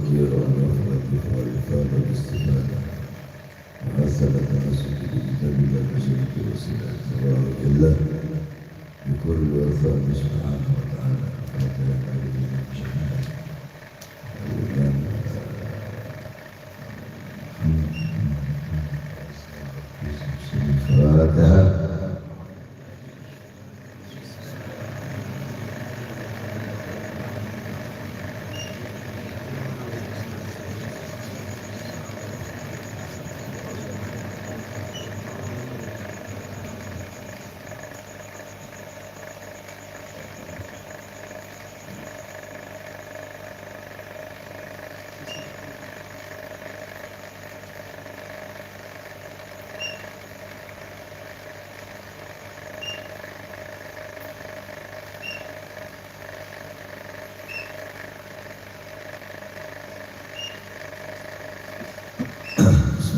والتذكير والمغفرة والإفادة والاستفادة وحسن التمسك بكتاب الله وسنة رسوله تبارك الله بكل وفاء سبحانه وتعالى فاتحة علينا جميعا فاتحة.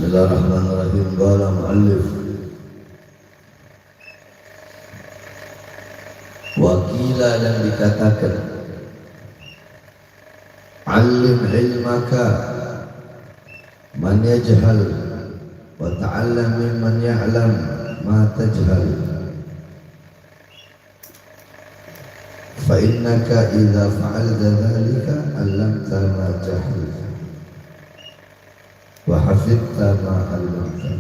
Bismillahirrahmanirrahim. Qala mu'allif wakila yang dikatakan alim ilmaka man yajhal wa ta'allam mimman ya'lam ma tajhal fa innaka idza fa'alta dhalika 'allamta ma jahil wa hafidta ma 'allamta.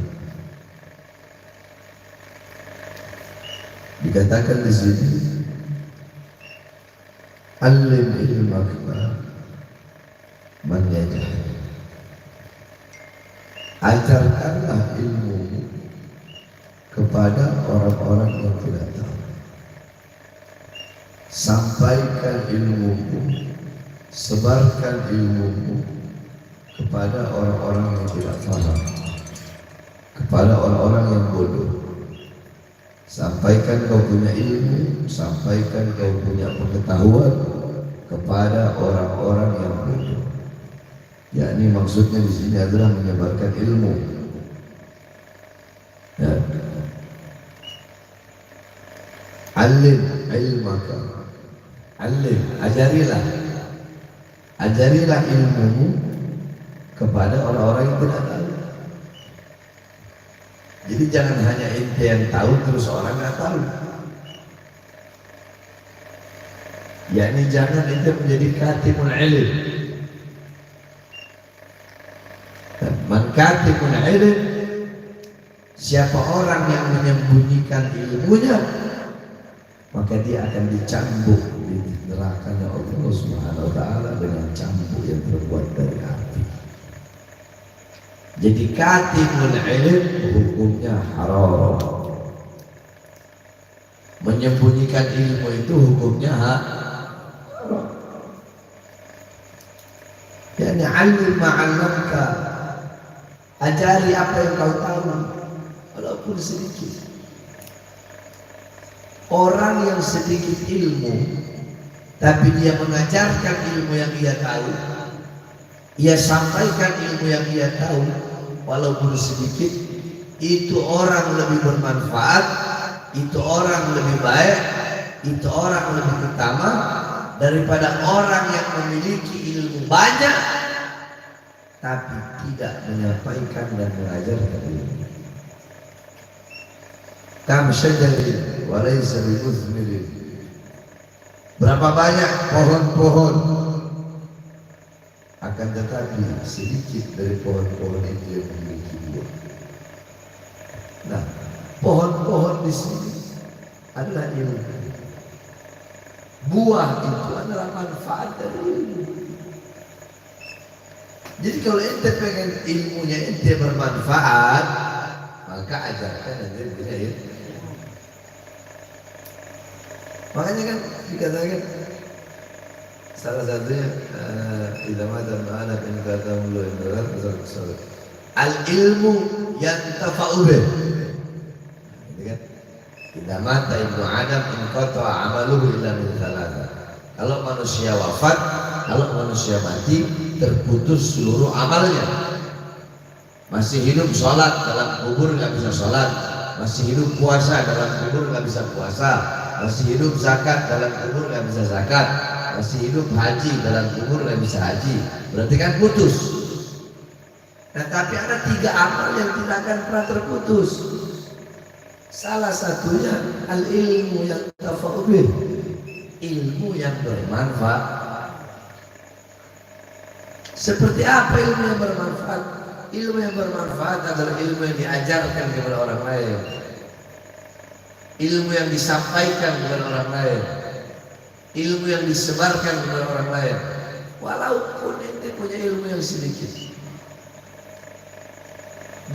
Dikatakan di sini alim ilmaka man yajhal, ajarkanlah ilmu kepada orang-orang yang tidak tahu, sampaikan ilmumu, sebarkan ilmumu kepada orang-orang yang tidak paham, kepada orang-orang yang bodoh. Sampaikan kau punya ilmu, sampaikan kau punya pengetahuan kepada orang-orang yang bodoh. Yakni maksudnya di sini adalah menyebarkan ilmu. Ya. Alim ilmaka, alim, ajarilah ilmumu kepada orang-orang yang tidak tahu. Jadi jangan hanya ente yang tahu terus orang nggak tahu. Yakni jangan ente menjadi katibul ilm. Man katibul ilm, siapa orang yang menyembunyikan ilmunya, maka dia akan dicambuk di nerakanya Allah Subhanahu wa taala dengan cambuk yang terbuat dari api. Jadi katibul ilm hukumnya haram. Menyembunyikan ilmu itu hukumnya haram. Yani alim ma'allamka, ajari apa yang kau tahu walaupun sedikit. Orang yang sedikit ilmu tapi dia mengajarkan ilmu yang dia tahu, ia sampaikan ilmu yang dia tahu walaupun sedikit, itu orang lebih bermanfaat, itu orang lebih baik, itu orang lebih utama daripada orang yang memiliki ilmu banyak tapi tidak menyampaikan dan mengajarkan ilmu. Kam syajarin wa laysa bimuthmirin, berapa banyak pohon-pohon akan tetapi sedikit dari pohon-pohon itu yang memiliki buah. Nah, pohon-pohon di sini adalah ilmu. Buah itu adalah manfaat dari ilmu. Jadi kalau ente pengen ilmunya ente bermanfaat, maka ajarkan ente punya ilmu. Makanya kan dikatakan salah satunya idamatan ma'ana in kata mulu indra al ilmu yantafa'u bih. Gitu kan? Idamata ibnu Adam in qata amaluhu illa min thalatha. Kalau manusia wafat, kalau manusia mati, terputus seluruh amalnya. Masih hidup sholat, dalam kubur nggak bisa sholat. Masih hidup puasa, dalam kubur nggak bisa puasa. Masih hidup zakat, dalam kubur nggak bisa zakat. masih hidup haji, dalam umur nggak bisa haji, berarti kan putus. Nah, tapi ada 3 amal yang tidak akan pernah terputus. Salah satunya al-ilmu yang tafa'ubih, ilmu yang bermanfaat. Seperti apa ilmu yang bermanfaat? Ilmu yang bermanfaat adalah ilmu yang diajarkan kepada orang lain, ilmu yang disampaikan kepada orang lain, ilmu yang disebarkan kepada orang lain, walaupun ente punya ilmu yang sedikit.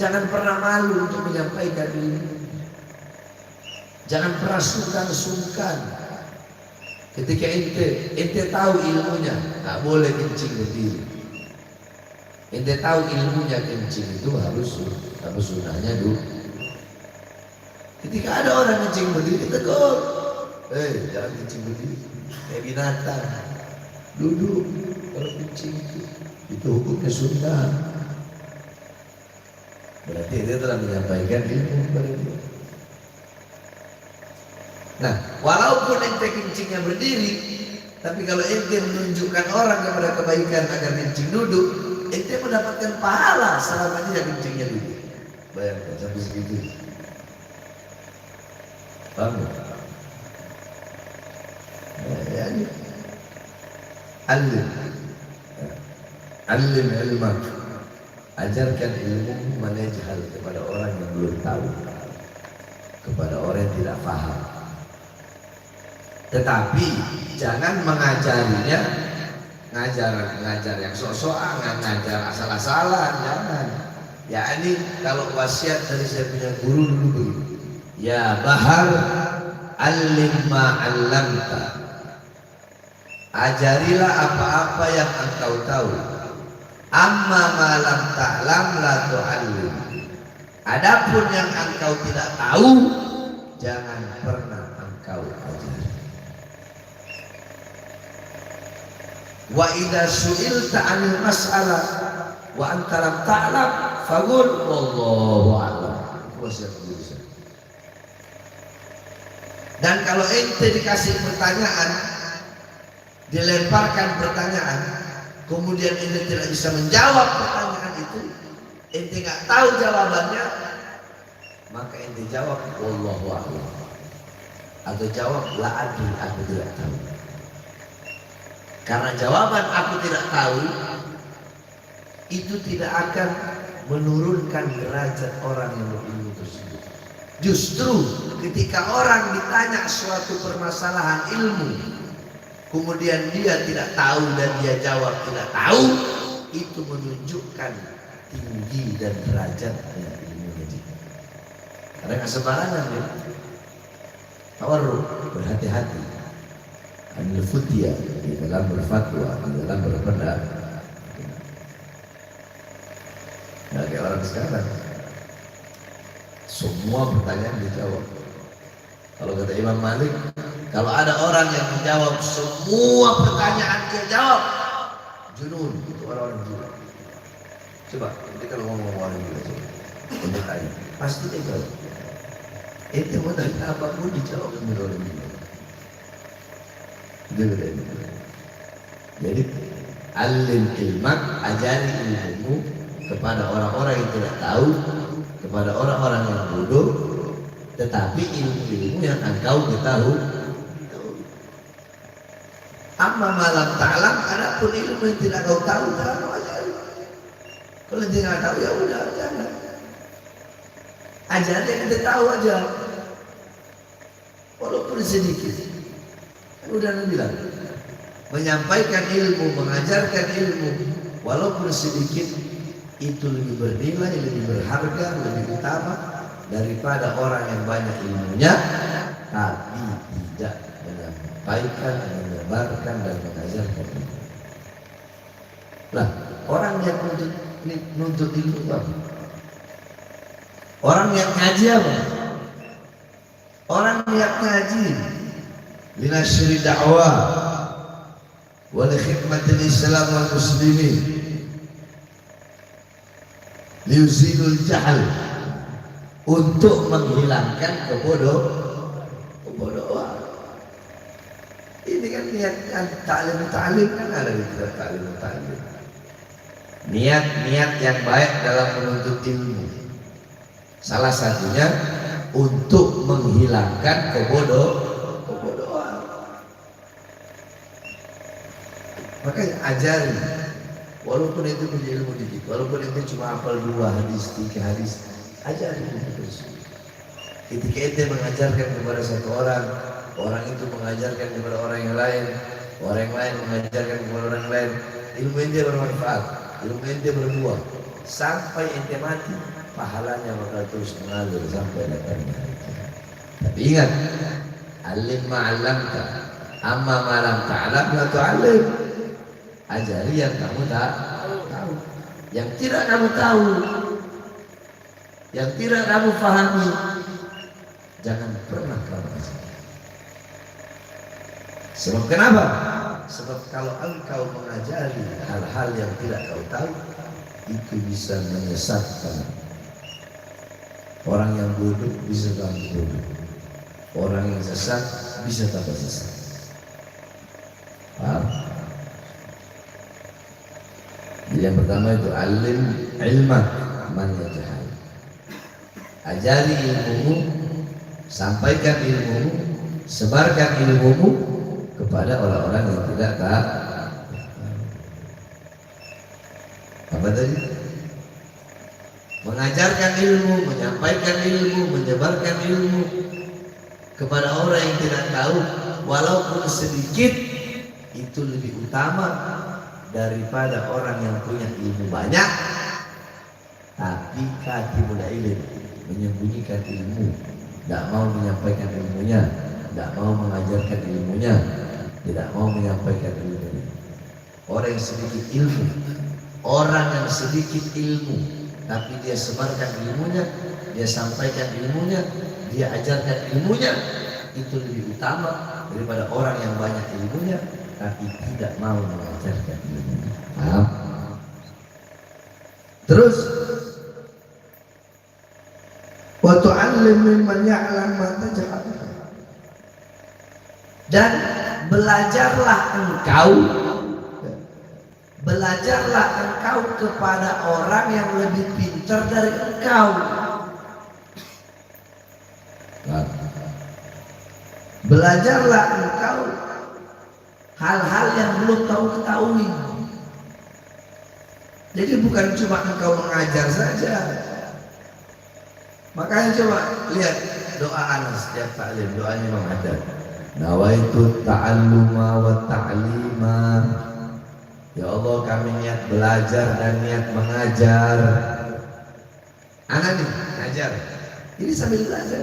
Jangan pernah malu untuk menyampaikan ilmu. Jangan pernah sungkan-sungkan. Ketika ente tahu ilmunya, tak boleh kencing berdiri. Ente tahu ilmunya kencing itu harus apa sunahnya dulu. Ketika ada orang kencing berdiri, tegur, jangan kencing berdiri, kayak binatang, duduk. Kalau kencing itu hukumnya sunnah. Berarti dia telah menyampaikan ilmu kepada dia. Nah, walaupun ente kencingnya berdiri, tapi kalau ente menunjukkan orang kepada kebaikan agar kencing duduk, ente mendapatkan pahala selama dia kencingnya duduk. Bayangkan sampai segitu. Paham? Ya, ini alim ilmak, ajarkan ilmu manajhal kepada orang yang belum tahu, kepada orang yang tidak paham. Tetapi jangan mengajarinya ngajar yang sok-sokan, ngajar asal-asalan, jangan. Ya ini kalau wasiat dari saya punya guru dulu begini. Ya Bahar, alim ma'allamta, ajarilah apa-apa yang engkau tahu. Amma ma'lam ta'lam la tu'allim, adapun yang engkau tidak tahu, jangan pernah engkau ajari. Wa idza su'ilta 'anil mas'alah wa anta lam ta'lam faqul wallahu a'lam. Wasiat guru saya. Dan kalau ente dikasih pertanyaan, dilemparkan pertanyaan, kemudian ente tidak bisa menjawab pertanyaan itu, ente nggak tahu jawabannya, maka ente jawab wallahu a'lam, atau jawab la adri, aku tidak tahu. Karena jawaban aku tidak tahu itu tidak akan menurunkan derajat orang yang berilmu tersebut. Justru ketika orang ditanya suatu permasalahan ilmu, kemudian dia tidak tahu dan dia jawab tidak tahu, itu menunjukkan tinggi dan derajatnya ilmunya dia. Karena nggak sembarangan ya. Tawarruk, berhati-hati. Anil futya, di dalam berfatwa, di dalam berpendapat. Nah, kayak orang sekarang, semua pertanyaan dijawab. Kalau kata Imam Malik, kalau ada orang yang menjawab semua pertanyaan dia jawab, junun, itu orang-orang gila. Coba, nanti kalau ngomong orang gila, coba tanya, pasti dia jawab. Itu mau tanya apapun dijawab sama orang gila. Jadi alim ilmak, ajari ilmu kepada orang-orang yang tidak tahu, kepada orang-orang yang bodoh, tetapi ilmu-ilmu yang engkau ketahui. Amma malam ta'lam, adapun ilmu yang tidak kau tahu, jangan kau ajari. Kalau tidak tahu ya udah, jangan. Ajari yang kita tahu aja, walaupun sedikit. Udah bilang, menyampaikan ilmu, mengajarkan ilmu, walaupun sedikit, itu lebih bernilai, lebih berharga, lebih utama daripada orang yang banyak ilmunya tapi tidak menyampaikan, menyebarkan dan mengajarkan ilmu. Nah, orang yang nuntut ilmu apa? Orang yang ngaji apa? Orang yang ngaji linashri da'wah wa li khidmatil Islam wal muslimin liuzilul jahal, untuk menghilangkan kebodohan. Ini kan niat ta'lim kan ada di kitab ta'lim. Niat-niat yang baik dalam menuntut ilmu. Salah satunya untuk menghilangkan kebodohan. Makanya ajari, walaupun itu punya ilmu dikit, walaupun itu cuma hafal 2 hadis, 3 hadis, ajari itu terus. Ketika ente mengajarkan kepada satu orang, orang itu mengajarkan kepada orang yang lain mengajarkan kepada orang yang lain, ilmu ente bermanfaat, ilmu ente berbuah sampai ente mati, pahalanya bakal terus mengalir sampai datangnya hari kiamat. Tapi ingat, alim ma'alamta, amma ma'alam ta'alam la tu'alim. Ajari yang kamu tak tahu, yang tidak kamu tahu, yang tidak kamu pahami, jangan pernah kamu ajar. Sebab kenapa? Sebab kalau engkau mengajari hal-hal yang tidak kau tahu, itu bisa menyesatkan. Orang yang bodoh bisa tambah bodoh, orang yang sesat bisa tambah sesat. Paham? Jadi yang pertama itu alim ilman man yajhal. Ajari ilmumu, sampaikan ilmumu, sebarkan ilmumu kepada orang-orang yang tidak tahu. Apa tadi? Mengajarkan ilmu, menyampaikan ilmu, menyebarkan ilmu kepada orang yang tidak tahu, walaupun sedikit, itu lebih utama daripada orang yang punya ilmu banyak tapi katibul ilm, menyembunyikan ilmu, tidak mau menyampaikan ilmunya, tidak mau mengajarkan ilmunya, tidak mau menyampaikan ilmunya. Orang yang sedikit ilmu, orang yang sedikit ilmu, tapi dia sebarkan ilmunya, dia sampaikan ilmunya, dia ajarkan ilmunya, itu lebih utama daripada orang yang banyak ilmunya tapi tidak mau mengajarkan ilmunya. Paham? Terus, wa tu'allim mimman ya'lam ma tajhal. Dan belajarlah engkau kepada orang yang lebih pintar dari engkau. Belajarlah engkau hal-hal yang belum kau ketahui. Jadi bukan cuma engkau mengajar saja. Makanya coba lihat doa Anas setiap taklim, doanya Imam Haddad. Nawaitu ta'alluma wa ta'lima. Ya Allah, kami niat belajar dan niat mengajar. Anak nih ngajar, ini sambil belajar.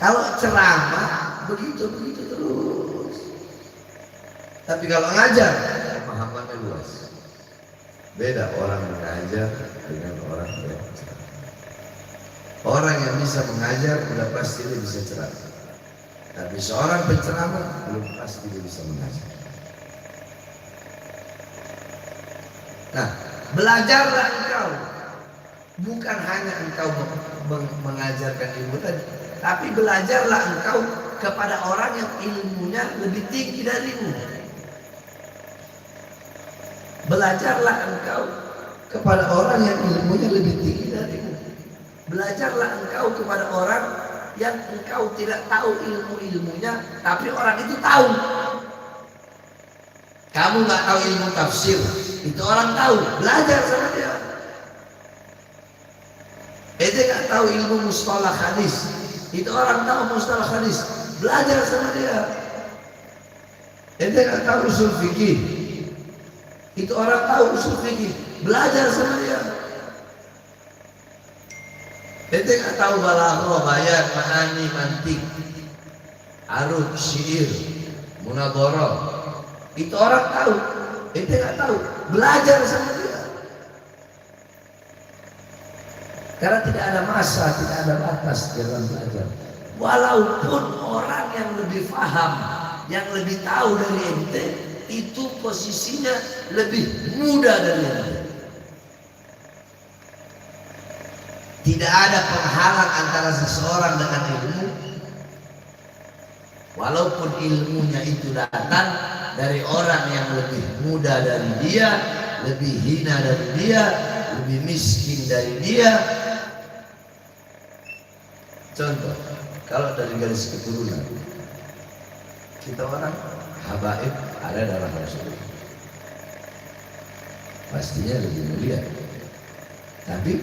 Kalau ceramah begitu terus. Tapi kalau ngajar, pemahamannya luas. Beda orang mengajar dengan orang belajar. Orang yang bisa mengajar sudah pasti dia bisa ceramah. Tapi seorang penceramah belum pasti dia bisa mengajar. Nah, belajarlah engkau. Bukan hanya engkau mengajarkan ilmu tadi, tapi belajarlah engkau kepada orang yang ilmunya lebih tinggi darimu. Belajarlah engkau kepada orang yang ilmunya lebih tinggi darimu. Belajarlah engkau kepada orang yang engkau tidak tahu ilmu-ilmunya, tapi orang itu tahu. Kamu nggak tahu ilmu tafsir, itu orang tahu. Belajar sama dia. Ente nggak tahu ilmu mustalah hadis, itu orang tahu mustalah hadis. Belajar sama dia. Ente nggak tahu usul fikih, itu orang tahu usul fikih. Belajar sama dia. Ente nggak tahu balaghah, bayan, ma'ani, mantik, arud, syair, munadharah, itu orang tahu. Ente nggak tahu. Belajar sama dia. Karena tidak ada masa, tidak ada batas dalam belajar. Walaupun orang yang lebih paham, yang lebih tahu dari ente, itu posisinya lebih muda dari ente. Tidak ada penghalang antara seseorang dengan ilmu walaupun ilmunya itu datang dari orang yang lebih muda dari dia, lebih hina dari dia, lebih miskin dari dia. Contoh, kalau dari garis keturunan, kita orang habaib ada darah Rasulullah, pastinya lebih mulia. Tapi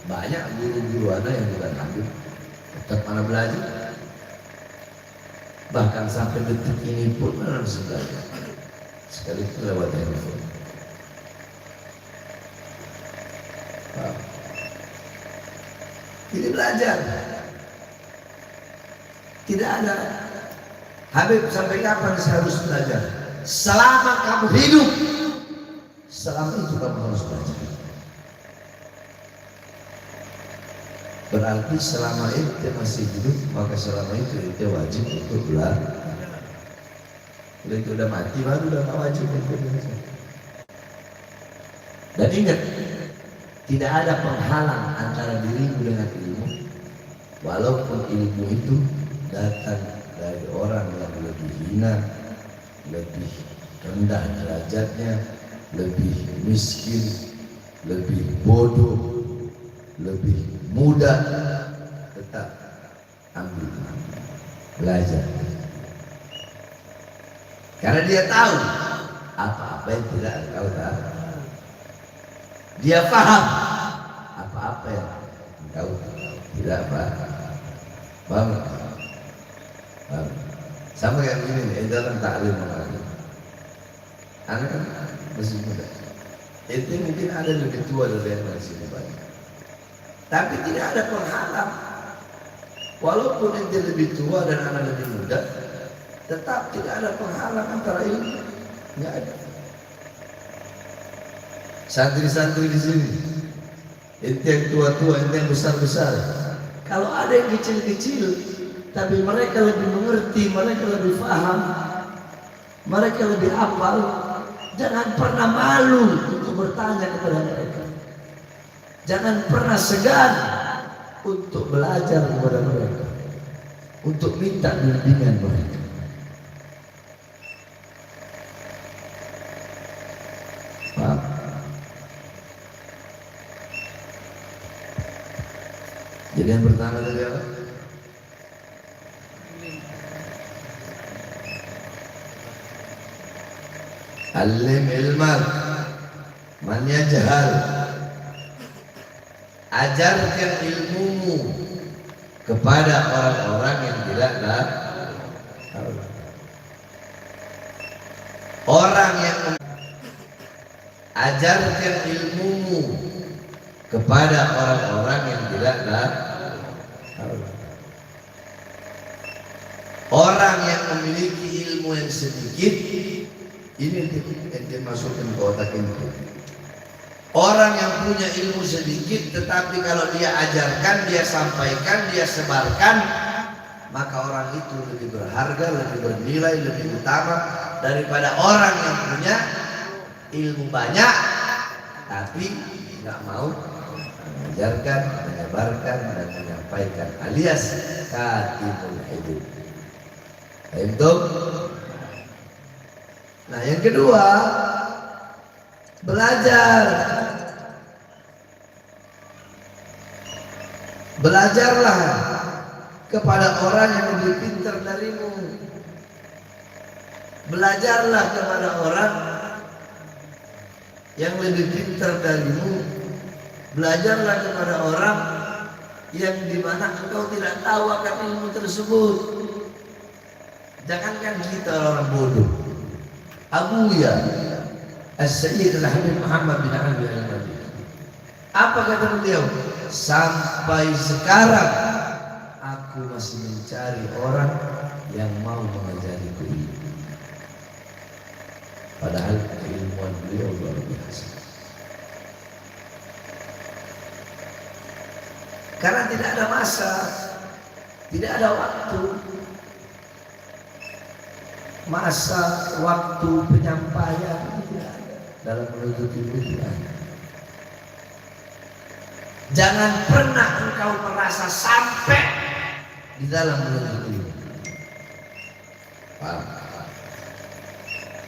banyak guru-guru anak yang bukan habib, tetap mana belajar. Bahkan sampai detik ini pun mana harus belajar. Sekali itu lewat handphone. Jadi belajar. Tidak ada Habib sampai kapan saya harus belajar? Selama kamu hidup, selama itu kamu harus belajar. Berarti selama itu masih hidup, maka selama itu wajib untuk belajar. Kalau itu udah mati, baru udah gak wajib untuk belajar. Dan ingat, tidak ada penghalang antara dirimu dengan ilmu, walaupun ilmu itu datang dari orang yang lebih hina, lebih rendah derajatnya, lebih miskin, lebih bodoh, lebih muda, tetap ambil, belajar. Karena dia tahu apa-apa yang tidak engkau tahu. Dia paham apa-apa yang engkau tidak paham. Paham? Paham? Sama kayak begini nih, dalam taklim mengalir. Anak kan masih muda. Itu mungkin ada lebih tua dari yang masih banyak. Tapi tidak ada penghalang. Walaupun ente lebih tua dan anak lebih muda, tetap tidak ada penghalang antara ilmu. Tidak ada. Santri-santri di sini, ente yang tua-tua, ente yang besar-besar. Kalau ada yang kecil-kecil, tapi mereka lebih mengerti, mereka lebih paham, mereka lebih hafal, jangan pernah malu untuk bertanya kepada mereka. Jangan pernah segan untuk belajar kepada mereka, untuk minta bimbingan mereka. Paham? Jadi yang pertama tadi apa? Alim ilman man yajhal. Ajarkan ilmumu kepada orang-orang yang tidak tahu. Orang yang ajarkan ilmumu kepada orang-orang yang tidak tahu. Orang yang memiliki ilmu yang sedikit, ini yang dimasukkan ke otak itu. Orang yang punya ilmu sedikit, tetapi kalau dia ajarkan, dia sampaikan, dia sebarkan, maka orang itu lebih berharga, lebih bernilai, lebih utama daripada orang yang punya ilmu banyak, tapi nggak mau mengajarkan, menyebarkan, dan menyampaikan, alias katibul hidup. Itu. Nah, yang kedua, belajar. Belajarlah kepada orang yang lebih pintar darimu. Belajarlah kepada orang yang lebih pintar darimu. Belajarlah kepada orang yang dimana engkau tidak tahu akan ilmu tersebut. Jangankan kita orang bodoh. Abuya As-Sayyid Al-Habib Muhammad bin Ali Al-Madini, apa kata beliau? Sampai sekarang aku masih mencari orang yang mau mengajariku ilmu. Padahal keilmuan beliau luar biasa. Karena tidak ada masa, tidak ada waktu. Masa, waktu, penyampaian tidak ada dalam menuntut ilmu tidak ada. Jangan pernah engkau merasa sampai di dalam menuntut ilmu. Paham?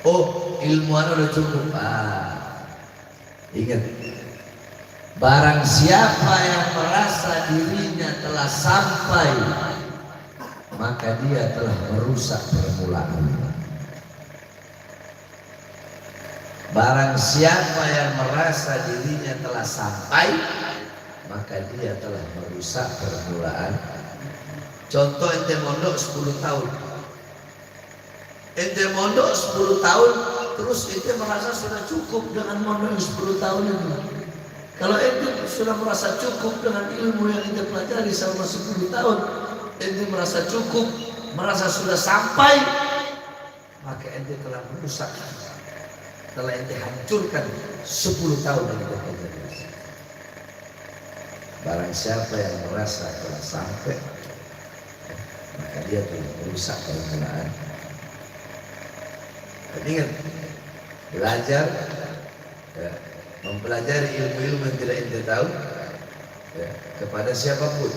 Oh, ilmu udah cukup. Ingat, barang siapa yang merasa dirinya telah sampai, maka dia telah merusak permulaan. Barang siapa yang merasa dirinya telah sampai, maka dia telah merusak permulaan. Contoh, ente mondok 10 tahun. Ente mondok 10 tahun, terus ente merasa sudah cukup dengan mondok 10 tahun itu. Kalau ente sudah merasa cukup dengan ilmu yang ente pelajari selama 10 tahun, ente merasa cukup, merasa sudah sampai, maka ente telah merusak, telah ente hancurkan 10 tahun yang ente pelajari. Barang siapa yang merasa telah sampai, maka dia telah merusak permulaan. Ingat, belajar, ya, mempelajari ilmu-ilmu yang tidak ente tahu, ya, kepada siapapun.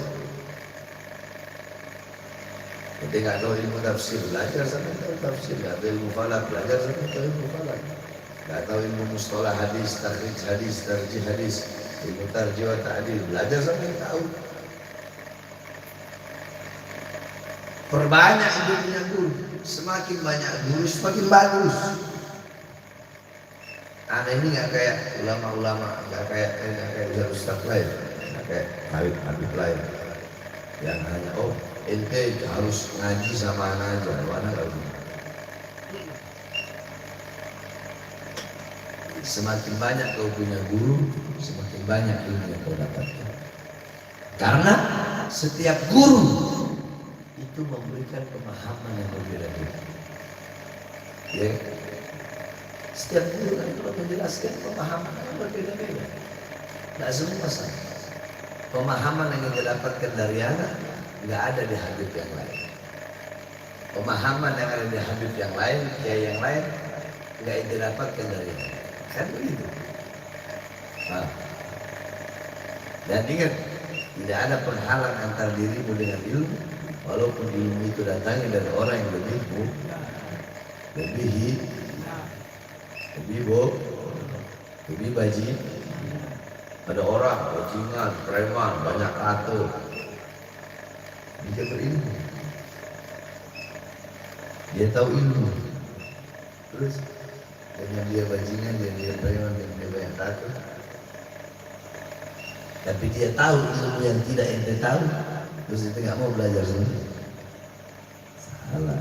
Ente nggak tahu ilmu tafsir, belajar sampai tahu tafsir. Nggak tahu ilmu falak, belajar sampai tahu ilmu falak. Nggak tahu ilmu mustalah hadis, takhrij hadis, tarjih hadis, ilmu tarjih wa ta'dil, belajar sampai tahu. Perbanyak hidup punya guru. Semakin banyak guru, semakin bagus. Aneh ini nggak kayak ulama-ulama, nggak kayak ustaz lain, nggak kayak habib lain, yang hanya ente harus ngaji sama anak aja, anak nggak gitu. Semakin banyak kau punya guru, semakin banyak ilmu yang kau dapatkan. Karena setiap guru itu memberikan pemahaman yang berbeda-beda. Ya. Setiap guru kan kalau menjelaskan pemahaman yang berbeda-beda. Tidak semua sama. Pemahaman yang kita dapatkan dari anak nggak ada di hadis yang lain. Pemahaman yang ada di hadis yang lain, kiai yang lain nggak kita dapatkan dari anak. Kan begitu. Nah. Dan ingat, tidak ada penghalang antara dirimu dengan ilmu. Walaupun ilmu itu datangnya dari orang yang lebih baji. Ada orang bajingan, preman, banyak tato. Dia berilmu. Dia tahu ilmu. Terus dengan dia bajingan, dia preman, dia banyak tato. Tapi dia tahu ilmu yang tidak ente tahu. Terus itu nggak mau belajar sendiri. Salah.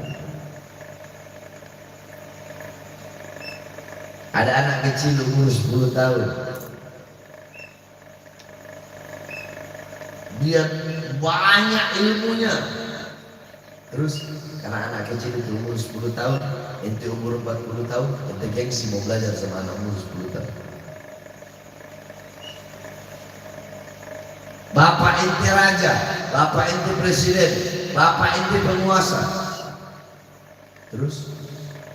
Ada anak kecil umur 10 tahun. Dia banyak ilmunya. Terus karena anak kecil itu umur 10 tahun, ente umur 40 tahun, ente gengsi mau belajar sama anak umur 10 tahun. Bapak ente raja, bapak ente presiden, bapak ente penguasa. Terus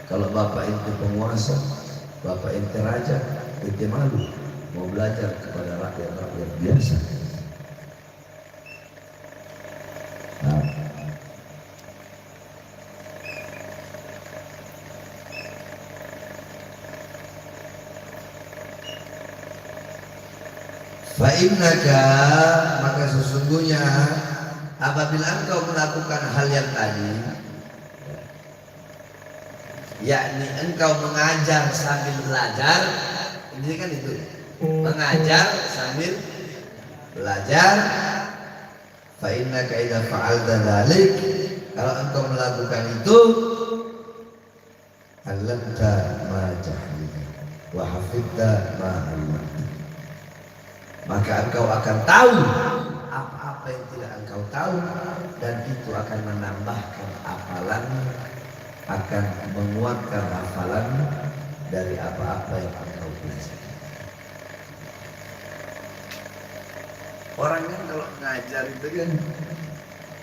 kalau bapak ente penguasa, bapak ente raja, ente malu mau belajar kepada rakyat-rakyat biasa. Nah. Fa'innaka, maka sesungguhnya apabila engkau melakukan hal yang tadi, yakni engkau mengajar sambil belajar, ini kan itu, mengajar sambil belajar. Fa'innaka idza fa'alta dzalik, kalau engkau melakukan itu, alamta ma jahilta wa hafidta ma 'allamta, maka engkau akan tahu apa-apa yang tidak engkau tahu, dan itu akan menambahkan hafalan, akan menguatkan hafalan dari apa-apa yang engkau pelajari. Orang kan kalau ngajar itu kan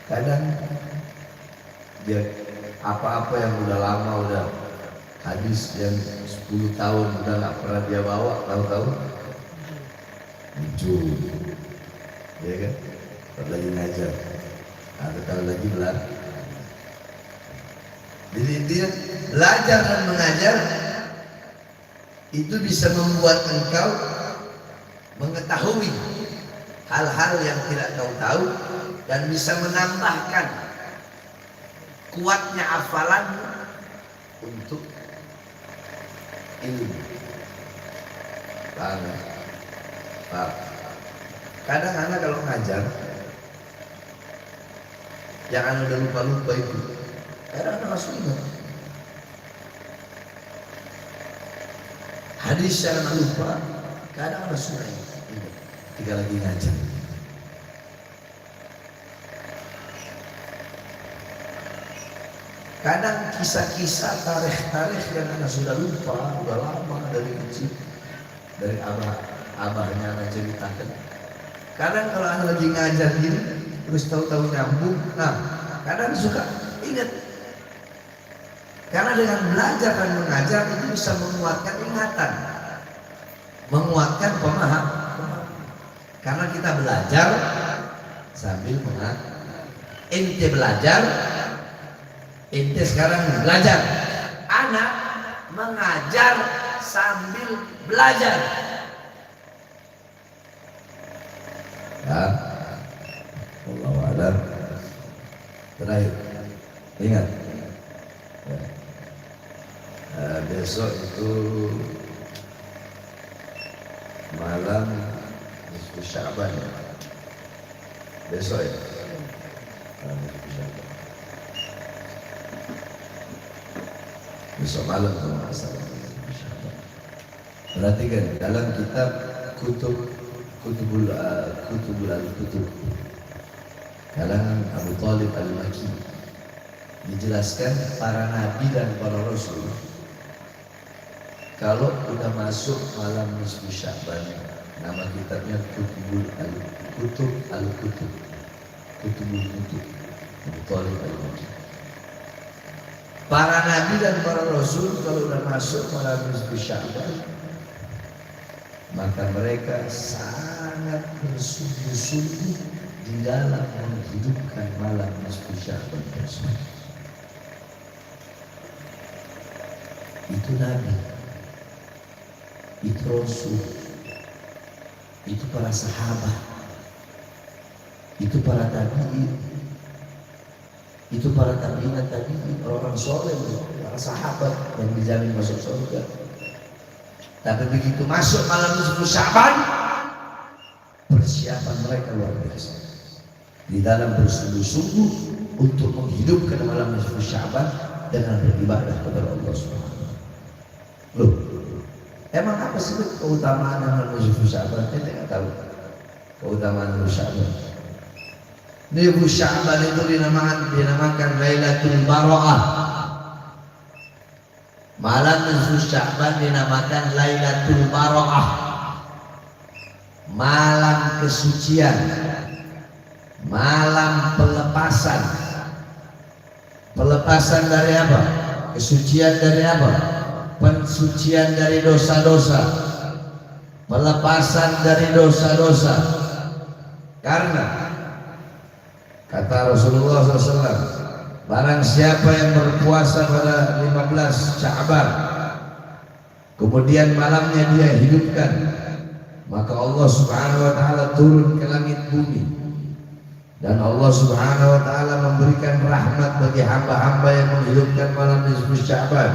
kadang dia apa-apa yang udah lama, udah hadis yang 10 tahun udah nggak pernah dia bawa, tahu-tahu lucu, ya kan? Kalau lagi ngajar, atau kalau lagi belajar, Jadi intinya belajar dan mengajar itu bisa membuat engkau mengetahui hal-hal yang tidak kau tahu dan bisa menambahkan kuatnya hafalanmu untuk ilmu. Paham? Paham? Kadang anak kalau ngajar yang anak udah lupa-lupa itu, kadang anak langsung ingat. Hadis yang anak lupa, kadang anak langsung ingat ketika lagi ngajar. Kadang kisah-kisah tarikh-tarikh yang anak sudah lupa, udah lama dari kecil, dari abahnya anak ceritakan. Kadang kalau anak lagi ngajar gini, terus tahu-tahu nyambung, nah kadang suka ingat. Karena dengan belajar dan mengajar itu bisa menguatkan ingatan, menguatkan pemahaman. Karena kita belajar sambil mengajar. Ente belajar, ente sekarang belajar. Anak mengajar sambil belajar. Ya, Wallahu a'lam. Terakhir, ingat. Ya. Besok itu malam nisfu Sya'ban ya. Besok ya. Nisfu Sya'ban. Besok malam kalau nggak salah. Perhatikan dalam kitab Kutubul Al-Kutub kalangan Abu Thalib Al-Makki dijelaskan para nabi dan para rasul kalau udah masuk malam nisfu Sya'ban, nama kitabnya Kutubul Al-Kutub Kutubul Kutub Abu Thalib Al-Makki. Para nabi dan para rasul kalau udah masuk malam nisfu Sya'ban, maka mereka sangat bersungguh-sungguh di dalam menghidupkan malam nisfu Sya'ban tersebut. Itu nabi, itu rasul, itu para sahabat, itu para tabi'in, itu para tabi'in, orang soleh, para sahabat yang dijamin masuk surga. Tapi begitu masuk malam nisfu Sya'ban, persiapan mereka luar biasa. Di dalam bersungguh-sungguh untuk menghidupkan malam nisfu Sya'ban dengan beribadah kepada Allah Subhanahu. Loh, emang apa sih keutamaan malam nisfu Sya'ban? Kita nggak tahu keutamaan nisfu Sya'ban. Nisfu Sya'ban itu dinamakan Lailatul Bara'ah. Malam nisfu Sya'ban dinamakan Lailatul Bara'ah, malam kesucian, malam pelepasan. Pelepasan dari apa? Kesucian dari apa? Pensucian dari dosa-dosa, pelepasan dari dosa-dosa. Karena kata Rasulullah SAW, barang siapa yang berpuasa pada 15 Sya'ban kemudian malamnya dia hidupkan, maka Allah Subhanahu wa ta'ala turun ke langit bumi dan Allah Subhanahu wa ta'ala memberikan rahmat bagi hamba-hamba yang menghidupkan malam nisfu Sya'ban.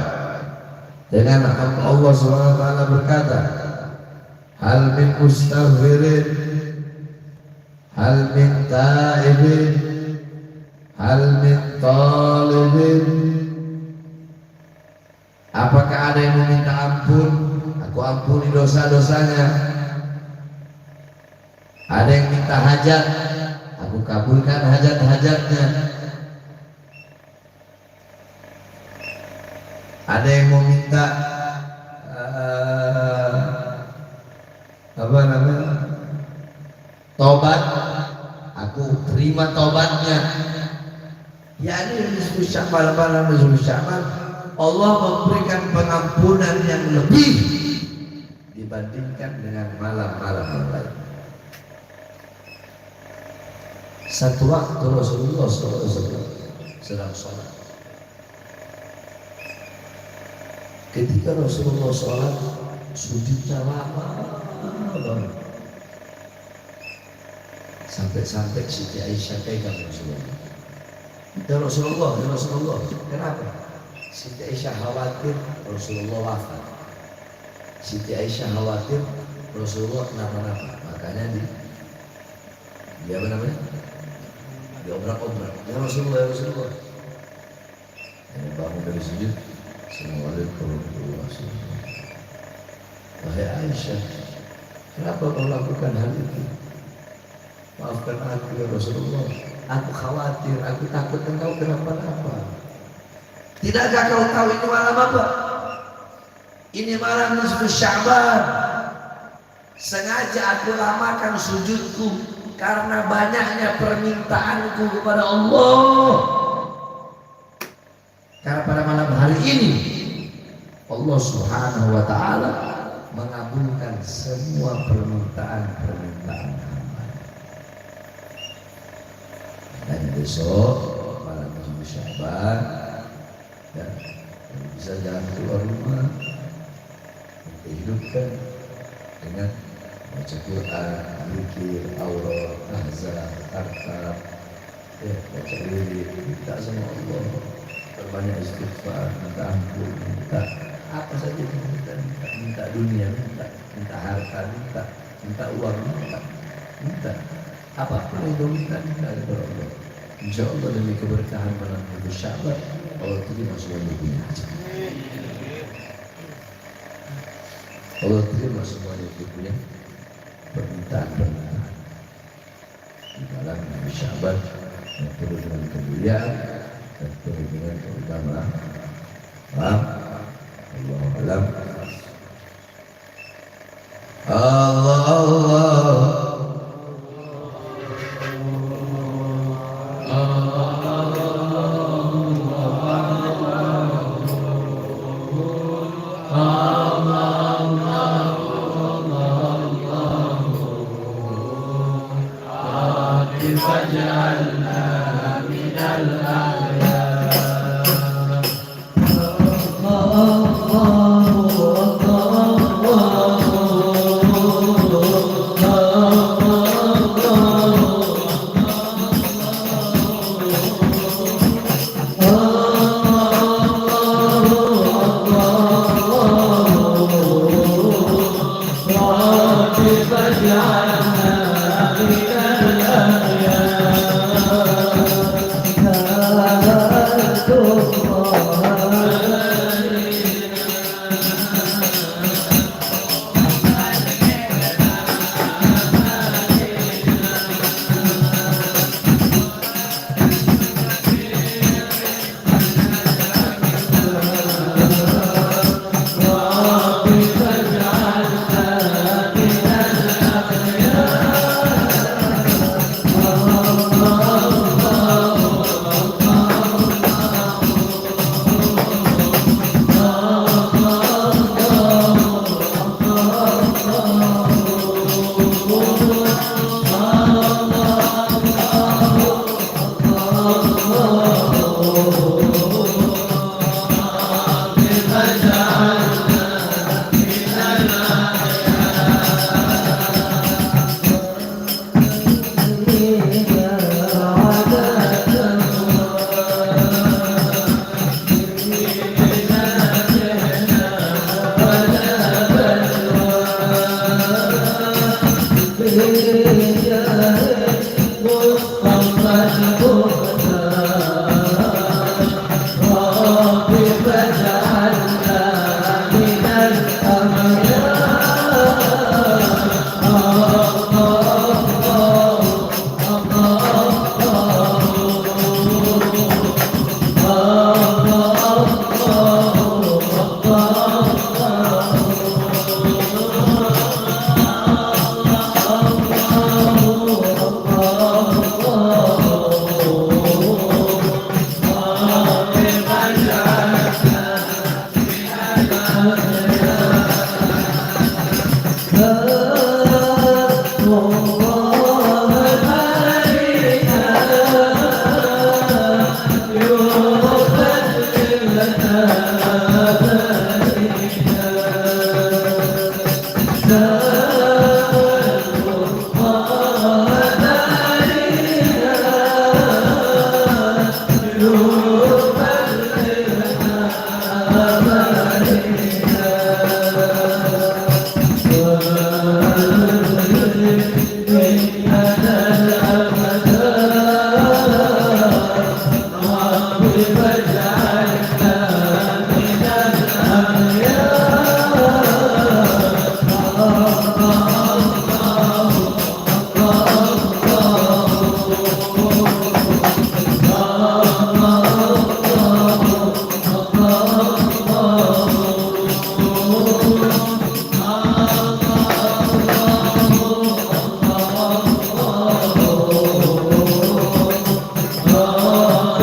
Dengan Allah Subhanahu wa ta'ala berkata, hal min mustaghfirin, hal min taibin, hal min talibin. Apakah ada yang meminta ampun? Aku ampuni dosa-dosanya. Ada yang minta hajat, aku kabulkan hajat-hajatnya. Ada yang mau minta tobat, aku terima tobatnya. Ya ini nisfu Sya'ban, malam nisfu Sya'ban, Allah memberikan pengampunan yang lebih dibandingkan dengan malam-malam yang lain. Satu waktu Rasulullah SAW sedang sholat, Ketika Rasulullah sholat, sujudnya lama banget. Sampai-sampai Siti Aisyah pegang Rasulullah. Ya Rasulullah, kenapa? Siti Aisyah khawatir Rasulullah wafat. Siti Aisyah khawatir Rasulullah kenapa-napa. Makanya dia apa namanya? Diobrak-obrak. Ya Rasulullah. Ini bangun dari sujud. Assalamualaikum warahmatullahi wabarakatuh. Wahai Aisyah, kenapa kau lakukan hal itu? Maafkan aku ya Rasulullah. Aku khawatir, aku takut engkau kenapa-napa. Tidakkah kau tahu ini malam apa? Ini malam nisfu Sya'ban. Sengaja aku lamakan sujudku karena banyaknya permintaanku kepada Allah. Karena pada malam hari ini Allah Subhanahu wa Ta'ala mengabulkan semua permintaan hamba. Dan besok malam nisfu Sya'ban, ya, bisa jangan keluar rumah, hidupkan dengan baca Quran, zikir, aurat, ahzab, tartab, ya, baca wirid, minta sama Allah, berbanyak istighfar, minta ampun, minta apa saja minta dunia, minta harta, minta uang, minta apapun yang kau minta kepada Allah. Insya Allah demi keberkahan malam nisfu Sya'ban, Allah terima semua yang punya. Allah terima semua yang punya permintaan di dalam nisfu Sya'ban yang penuh dengan kemuliaan dan penuh dengan keutamaan. Allahu a'lam. Allah.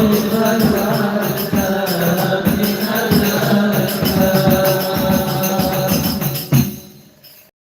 Al-Minhaj